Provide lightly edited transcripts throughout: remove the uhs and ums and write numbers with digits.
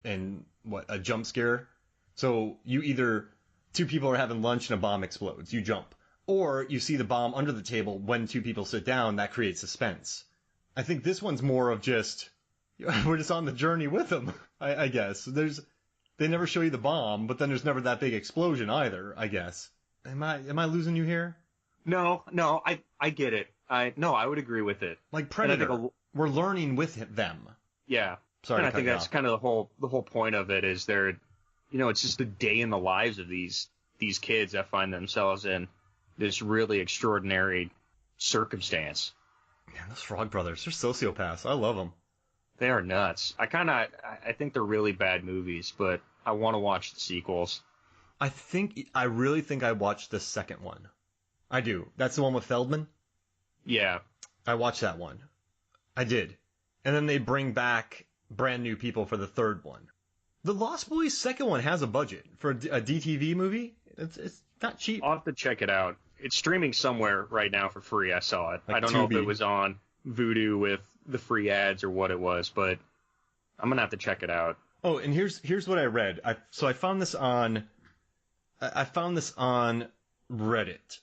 and a jump scare. So you either two people are having lunch and a bomb explodes, you jump, or you see the bomb under the table when two people sit down. That creates suspense. I think this one's more of just we're just on the journey with them. I guess they never show you the bomb, but then there's never that big explosion either. I guess. Am I losing you here? No, I get it. I would agree with it. Like Predator, we're learning with them. Yeah. Sorry, and I think that's kind of the whole point of it is it's just a day in the lives of these kids that find themselves in this really extraordinary circumstance. Man, those Frog Brothers, they're sociopaths. I love them. They are nuts. I think they're really bad movies, but I want to watch the sequels. I really think I watched the second one. I do. That's the one with Feldman? Yeah. I watched that one. I did. And then they bring back brand new people for the third one. The Lost Boys second one has a budget for a DTV movie. It's not cheap. I'll have to check it out. It's streaming somewhere right now for free. I saw it. Like I don't know if it was on Vudu with the free ads or what it was, but I'm gonna have to check it out. Oh, and here's what I read. I found this on Reddit.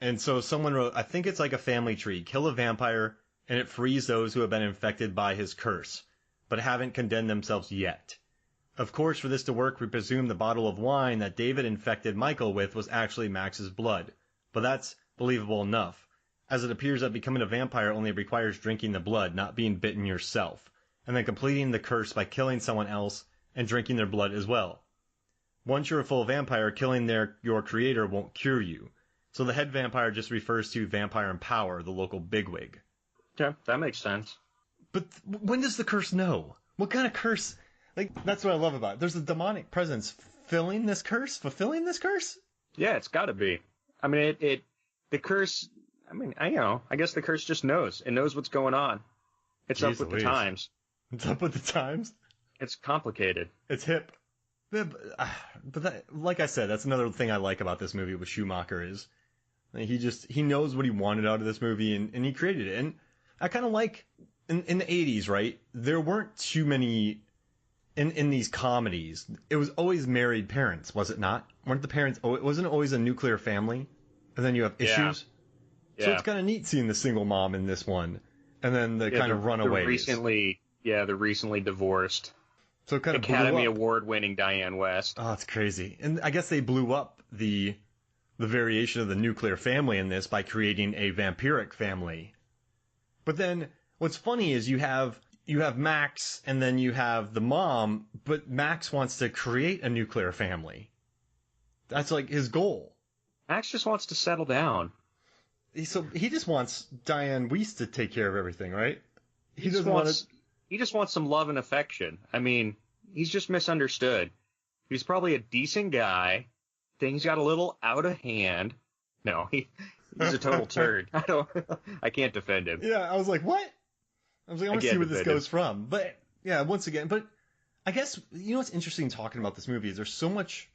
And so someone wrote, I think it's like a family tree. Kill a vampire, and it frees those who have been infected by his curse, but haven't condemned themselves yet. Of course, for this to work, we presume the bottle of wine that David infected Michael with was actually Max's blood. But that's believable enough, as it appears that becoming a vampire only requires drinking the blood, not being bitten yourself, and then completing the curse by killing someone else and drinking their blood as well. Once you're a full vampire, killing your creator won't cure you. So the head vampire just refers to Vampire in Power, the local bigwig. Yeah, that makes sense. But when does the curse know? What kind of curse? Like, that's what I love about it. There's a demonic presence fulfilling this curse? Yeah, it's got to be. I mean, the curse, I guess the curse just knows. It knows what's going on. It's up with the times. It's up with the times? It's complicated. It's hip. But like I said, that's another thing I like about this movie with Schumacher is he knows what he wanted out of this movie and he created it. And I kind of like in the 80s, right? There weren't too many in these comedies. It was always married parents, was it not? Weren't the parents? Wasn't it always a nuclear family? And then you have issues. Yeah. So it's kind of neat seeing the single mom in this one, and then the kind of runaways. The recently divorced. So it kind of Academy Award-winning Diane West. Oh, it's crazy. And I guess they blew up the variation of the nuclear family in this by creating a vampiric family. But then what's funny is you have Max and then you have the mom, but Max wants to create a nuclear family. That's like his goal. Max just wants to settle down. So he just wants Diane Weiss to take care of everything, right? He just wants some love and affection. I mean, he's just misunderstood. He's probably a decent guy. Things got a little out of hand. No, he's a total turd. I can't defend him. Yeah, I was like, what? I was like, I want to see where this goes from. But yeah, once again, but I guess, what's interesting talking about this movie is there's so much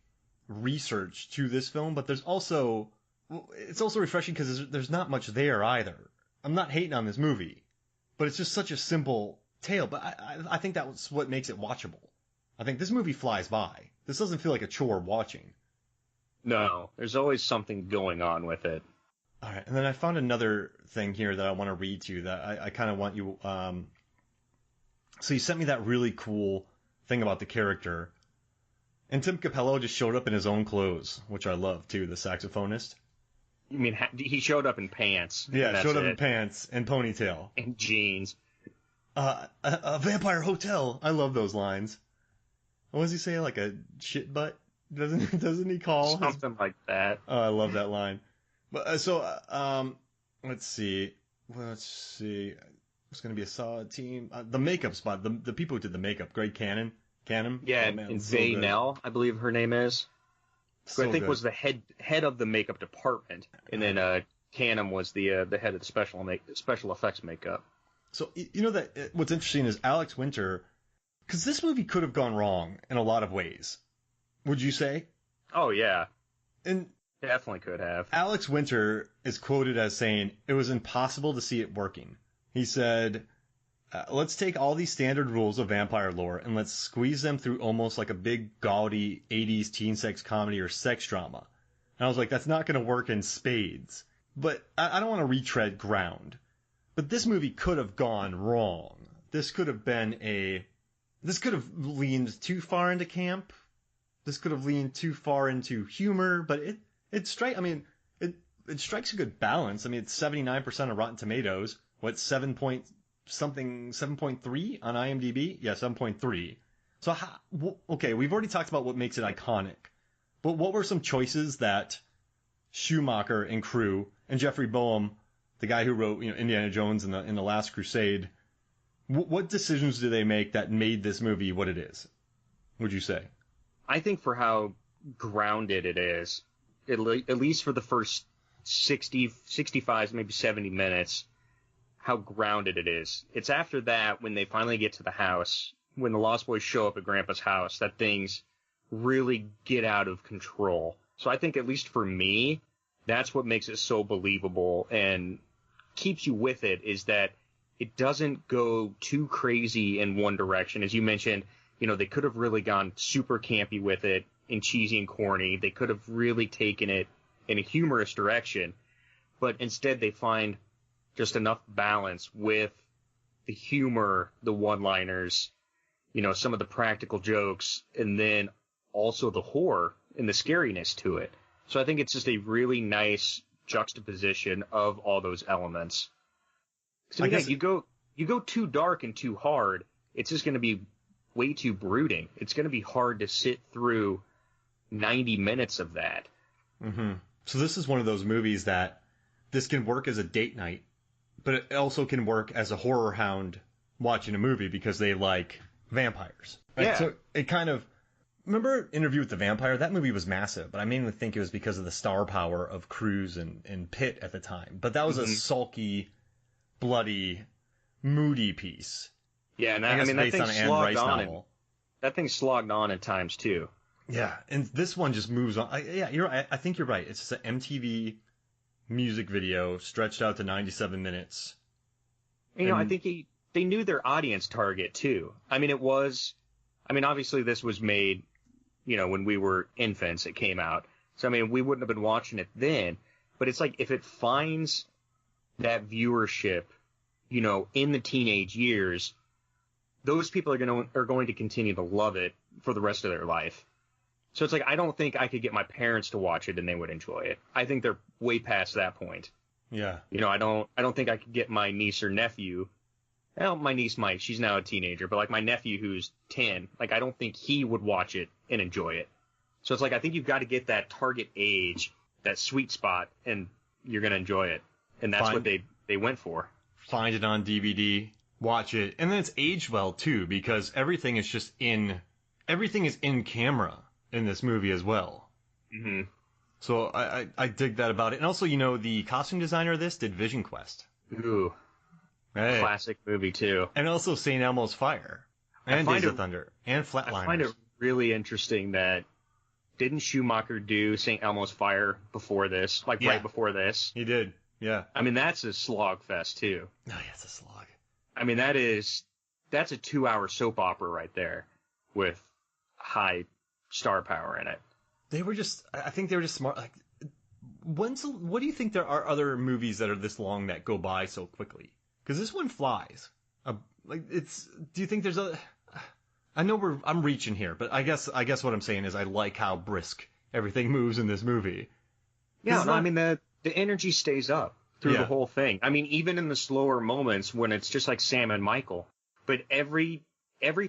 research to this film, but it's also refreshing because there's not much there either. I'm not hating on this movie, but it's just such a simple tale, but I think that's what makes it watchable. I think this movie flies by. This doesn't feel like a chore watching. No, there's always something going on with it. All right, and then I found another thing here that I want to read to you that I kind of want you... So you sent me that really cool thing about the character, and Tim Capello just showed up in his own clothes, which I love, too, the saxophonist. You mean he showed up in pants? Yeah, showed up in pants and ponytail. And jeans. A vampire hotel. I love those lines. What does he say? Like a shit butt? Doesn't he call? Something like that. Oh, I love that line. But let's see. It's going to be a solid team. The makeup spot. The people who did the makeup. Greg Cannon. Yeah, and Faye Nell, I believe her name is. Who I think was the head of the makeup department, and then Cannon was the head of the special effects makeup. So what's interesting is Alex Winter, because this movie could have gone wrong in a lot of ways. Would you say? Oh yeah, and definitely could have. Alex Winter is quoted as saying it was impossible to see it working. He said, let's take all these standard rules of vampire lore and let's squeeze them through almost like a big gaudy 80s teen sex comedy or sex drama. And I was like, that's not going to work in spades. But I don't want to retread ground. But this movie could have gone wrong. This could have leaned too far into camp. This could have leaned too far into humor, but it strikes a good balance. I mean, it's 79% of Rotten Tomatoes. What, 7.3 on IMDb? Yeah, 7.3. So, okay, we've already talked about what makes it iconic. But what were some choices that Schumacher and crew and Jeffrey Boehm, the guy who wrote Indiana Jones in the Last Crusade, what decisions do they make that made this movie what it is, would you say? I think for how grounded it is, at least for the first 60, 65, maybe 70 minutes, how grounded it is. It's after that, when they finally get to the house, when the Lost Boys show up at Grandpa's house, that things really get out of control. So I think, at least for me, that's what makes it so believable and keeps you with it, is that it doesn't go too crazy in one direction. As you mentioned, they could have really gone super campy with it and cheesy and corny. They could have really taken it in a humorous direction, but instead they find just enough balance with the humor, the one-liners, some of the practical jokes, and then also the horror and the scariness to it. So I think it's just a really nice juxtaposition of all those elements. So you go too dark and too hard, it's just going to be way too brooding. It's going to be hard to sit through 90 minutes of that. Mm-hmm. So this is one of those movies that this can work as a date night, but it also can work as a horror hound watching a movie because they like vampires. Right? Yeah. So it kind of... Remember Interview with the Vampire? That movie was massive, but I mainly think it was because of the star power of Cruise and Pitt at the time. But that was a sulky, bloody, moody piece. Yeah, and that thing slogged on. That thing slogged on at times too. Yeah, and this one just moves on. You're right. I think you're right. It's just an MTV music video stretched out to 97 minutes. I think they knew their audience target too. Obviously this was made, when we were infants, it came out. So, we wouldn't have been watching it then. But it's like, if it finds that viewership, in the teenage years, those people are going to continue to love it for the rest of their life. So it's like, I don't think I could get my parents to watch it and they would enjoy it. I think they're way past that point. Yeah. I don't think I could get my niece or nephew. Well, my niece might. She's now a teenager. But, my nephew who's 10, I don't think he would watch it and enjoy it. So it's like, I think you've got to get that target age, that sweet spot, and you're going to enjoy it. And that's what they went for. Find it on DVD, watch it. And then it's aged well, too, because everything is in camera in this movie as well. Mm-hmm. So I dig that about it. And also, the costume designer of this did Vision Quest. Ooh. Hey. Classic movie, too. And also St. Elmo's Fire. And Days of Thunder. And Flatliners. I find it really interesting that didn't Schumacher do St. Elmo's Fire before this? Right before this? He did, yeah. That's a slog fest, too. Oh, yeah, it's a slog. That's a 2-hour soap opera right there with high star power in it. I think they were just smart. What do you think there are other movies that are this long that go by so quickly? Because this one flies. Do you think there's I know I'm reaching here, but I guess what I'm saying is I like how brisk everything moves in this movie. Yeah, the energy stays up through the whole thing. Even in the slower moments when it's just like Sam and Michael. But every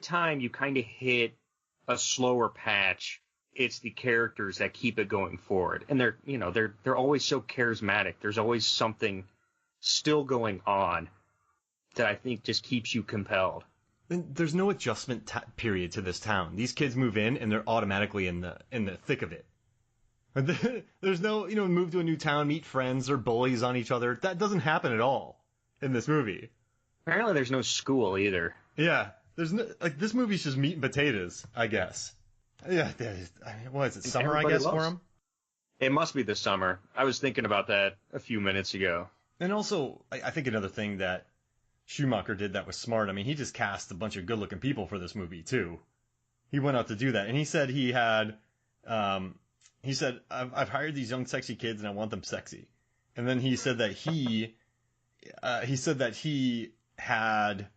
time you kind of hit a slower patch, it's the characters that keep it going forward. And they're always so charismatic. There's always something still going on that I think just keeps you compelled. And there's no adjustment period to this town. These kids move in and they're automatically in the thick of it. There's no, move to a new town, meet friends, or bullies on each other. That doesn't happen at all in this movie. Apparently there's no school either. Yeah. There's no, this movie's just meat and potatoes, I guess. Yeah. What is it, summer, I guess, for them? It must be the summer. I was thinking about that a few minutes ago. And also, I think another thing that Schumacher did that was smart. I mean, he just cast a bunch of good-looking people for this movie too. He went out to do that, and he said I've hired these young sexy kids and I want them sexy. And then he said that he had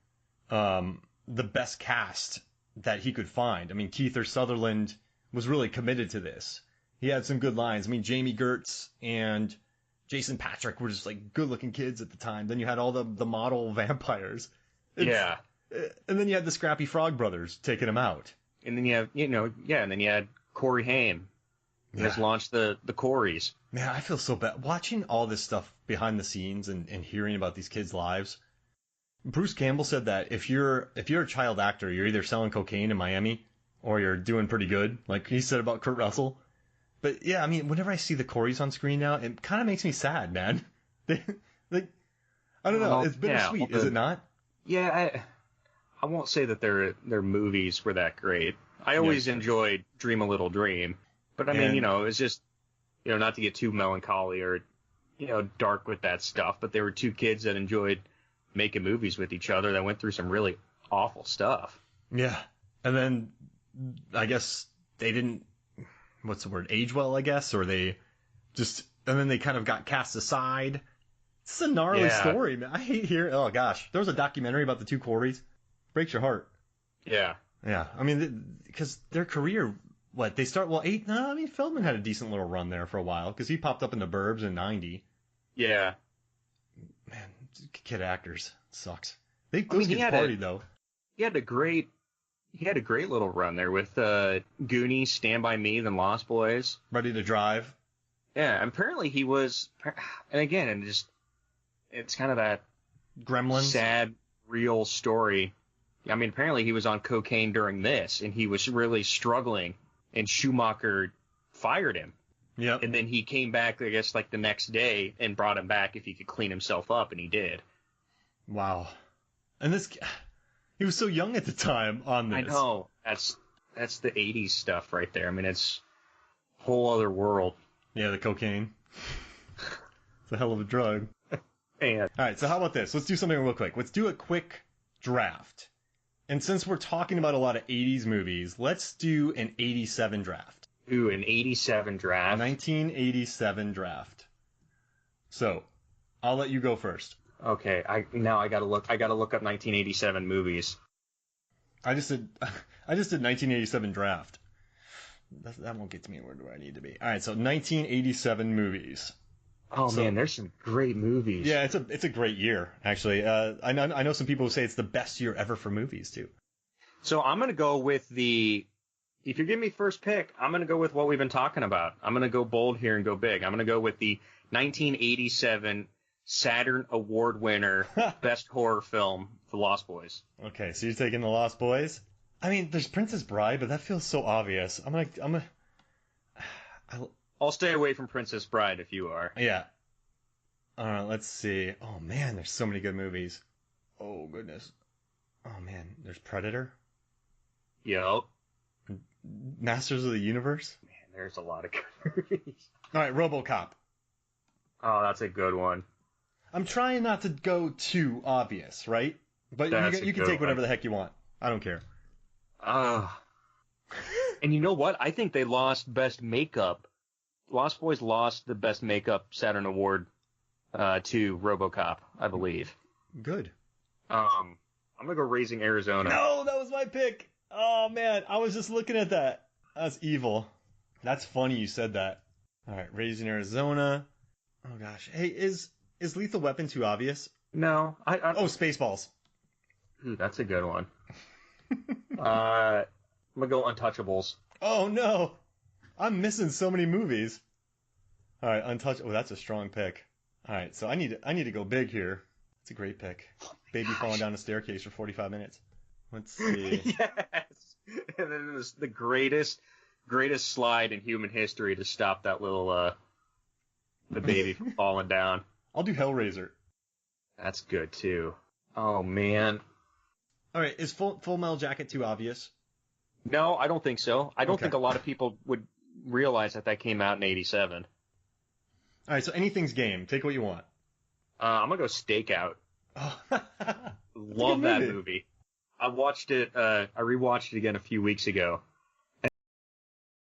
the best cast that he could find. I mean, Kiefer Sutherland was really committed to this. He had some good lines. I mean, Jami, Gertz, and Jason Patric were just like good-looking kids at the time. Then you had all the model vampires. Yeah. And then you had the Scrappy Frog brothers taking him out. And then you have, and then you had Corey Haim. He just launched the Coreys. Man, I feel so bad. Watching all this stuff behind the scenes and hearing about these kids' lives. Bruce Campbell said that if you're a child actor, you're either selling cocaine in Miami or you're doing pretty good, like he said about Kurt Russell. But yeah, I mean, whenever I see the Coreys on screen now, it kind of makes me sad, man. I don't know. It's bittersweet, is it not? Yeah, I won't say that their movies were that great. I always enjoyed Dream a Little Dream, but I mean, it's just, not to get too melancholy or, dark with that stuff, but there were two kids that enjoyed making movies with each other that went through some really awful stuff. Yeah, and then I guess they didn't, what's the word, age well, I guess, or they just, and then they kind of got cast aside. It's a gnarly story, man. I hate hearing, oh gosh, there was a documentary about the two Coreys. Breaks your heart. Yeah. Yeah, I mean, because their career, Feldman had a decent little run there for a while, because he popped up in The Burbs in 90. Yeah. Man, kid actors, sucks. Those kids partied, though. He had a great little run there with Goonies, Stand By Me, then Lost Boys. Ready to Drive. Yeah, and apparently he was, and again, it's kind of that Gremlins. Sad, real story. I mean, apparently he was on cocaine during this, and he was really struggling, and Schumacher fired him. Yep. And then he came back, I guess, like the next day and brought him back if he could clean himself up, and he did. Wow. And he was so young at the time on this. I know. That's the 80s stuff right there. I mean, it's a whole other world. Yeah, the cocaine. It's a hell of a drug. And all right, so how about this? Let's do something real quick. Let's do a quick draft. And since we're talking about a lot of 80s movies, let's do an 87 draft. Ooh, an 87 draft. 1987 draft. So, I'll let you go first. Okay, I gotta look up 1987 movies. I just did 1987 draft. That won't get me where I need to be. All right, so 1987 movies. Oh man, there's some great movies. Yeah, it's a great year actually. I know some people who say it's the best year ever for movies too. So I'm gonna go with if you're giving me first pick, I'm gonna go with what we've been talking about. I'm gonna go bold here and go big. I'm gonna go with the 1987 Saturn Award winner best horror film, The Lost Boys. Okay, so you're taking The Lost Boys. I mean, there's Princess Bride, but that feels so obvious. I'll stay away from Princess Bride if you are. Yeah. Let's see. Oh, man, there's so many good movies. Oh, goodness. Oh, man, there's Predator. Yup. Masters of the Universe. Man, there's a lot of good movies. All right, RoboCop. Oh, that's a good one. I'm trying not to go too obvious, right? But you can take whatever the heck you want. I don't care. And you know what? I think they lost Best Makeup. Lost Boys lost the Best Makeup Saturn Award to RoboCop, I believe. Good. I'm gonna go Raising Arizona. No, that was my pick. Oh man, I was just looking at that. That's evil. That's funny you said that. All right, Raising Arizona. Oh gosh, hey, is Lethal Weapon too obvious? No, Oh, Spaceballs. Ooh, that's a good one. I'm gonna go Untouchables. Oh no, I'm missing so many movies. All right, Untouchables. Oh, that's a strong pick. All right, so I need to go big here. It's a great pick. Baby falling down a staircase for 45 minutes. Let's see. Yes, and then it was the greatest slide in human history to stop that little the baby from falling down. I'll do Hellraiser. That's good too. Oh man. All right, is Full Metal Jacket too obvious? No, I don't think so. I don't think a lot of people would realize that came out in '87. All right, so anything's game. Take what you want. I'm gonna go Stakeout. Oh. Love that movie. I watched it. I rewatched it again a few weeks ago.